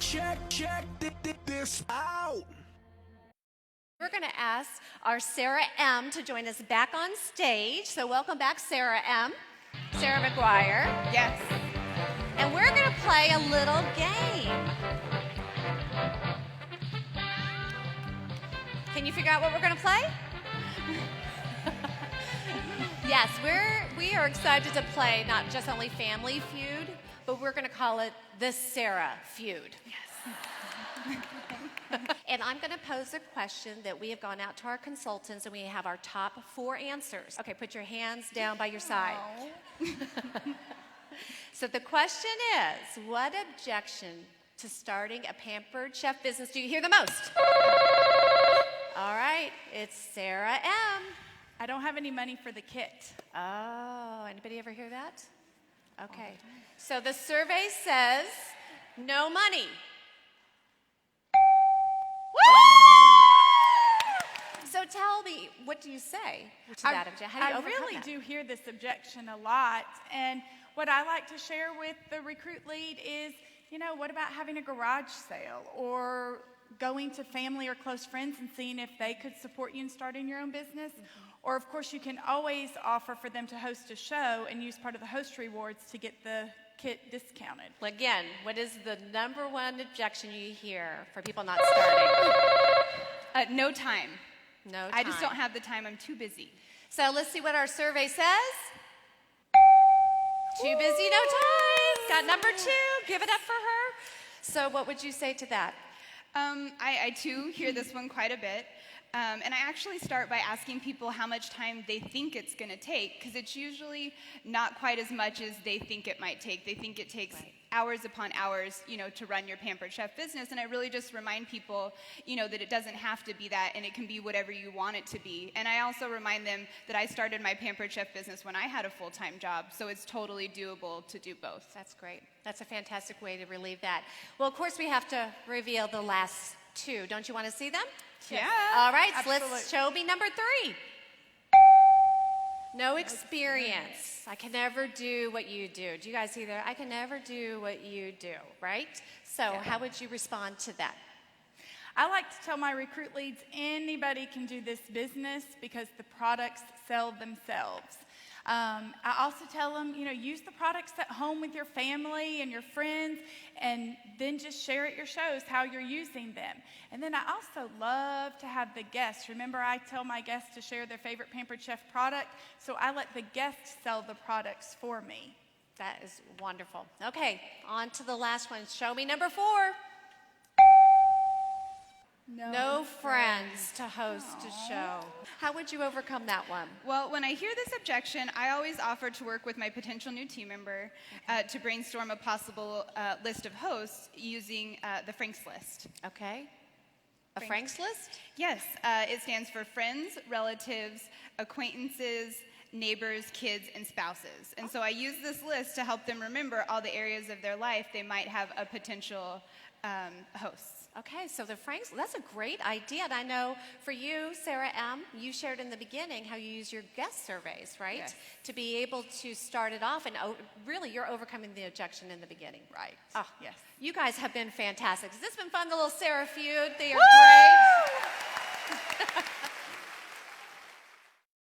check this out. We're going to ask our Sarah M. to join us back on stage. So welcome back, Sarah M. Sarah McGuire. Yes. And we're going to play a little game. Can you figure out what we're going to play? Yes, we are excited to play not just only Family Feud, but we're going to call it the Sarah Feud. Yes. And I'm going to pose a question that we have gone out to our consultants, and we have our top 4 answers. Okay, put your hands down by your side. So the question is, what objection to starting a pampered chef business do you hear the most? All right, it's Sarah M. I don't have any money for the kit. Oh, anybody ever hear that? Okay. So the survey says no money. So tell me, what do you say to that objection? How do you overcome really that? do hear this objection a lot. And what I like to share with the recruit lead is, what about having a garage sale or going to family or close friends and seeing if they could support you in starting your own business? Mm-hmm. Or, of course, you can always offer for them to host a show and use part of the host rewards to get the kit discounted. Again, what is the number one objection you hear for people not starting? No time. No time. I just don't have the time. I'm too busy. So let's see what our survey says. Too busy, no time. Got number 2. Give it up for her. So what would you say to that? I too hear this one quite a bit. And I actually start by asking people how much time they think it's going to take, because it's usually not quite as much as they think it might take. They think it takes hours upon hours, to run your Pampered Chef business. And I really just remind people, that it doesn't have to be that, and it can be whatever you want it to be. And I also remind them that I started my Pampered Chef business when I had a full-time job, so it's totally doable to do both. That's great. That's a fantastic way to relieve that. Well, of course, we have to reveal the last 2. Don't you want to see them? Yeah. All right, so absolutely. let's show me number 3. No experience. I can never do what you do. Do you guys see that? I can never do what you do, right? So how would you respond to that? I like to tell my recruit leads, anybody can do this business because the products sell themselves. I also tell them, use the products at home with your family and your friends, and then just share at your shows how you're using them. And then I also love to have the guests. Remember, I tell my guests to share their favorite Pampered Chef product, so I let the guests sell the products for me. That is wonderful. Okay, on to the last one. Show me number 4. No friends to host a show. How would you overcome that one? Well, when I hear this objection, I always offer to work with my potential new team member to brainstorm a possible list of hosts using the Frank's list. Okay. A Frank's list? Yes. It stands for friends, relatives, acquaintances, neighbors, kids, and spouses. And so I use this list to help them remember all the areas of their life they might have a potential host. Okay, so the Frank's, that's a great idea. And I know for you, Sarah M., you shared in the beginning how you use your guest surveys, right? Yes. To be able to start it off, and really you're overcoming the objection in the beginning. Right. Oh, yes. You guys have been fantastic. Has this been fun, the little Sarah feud? They are great.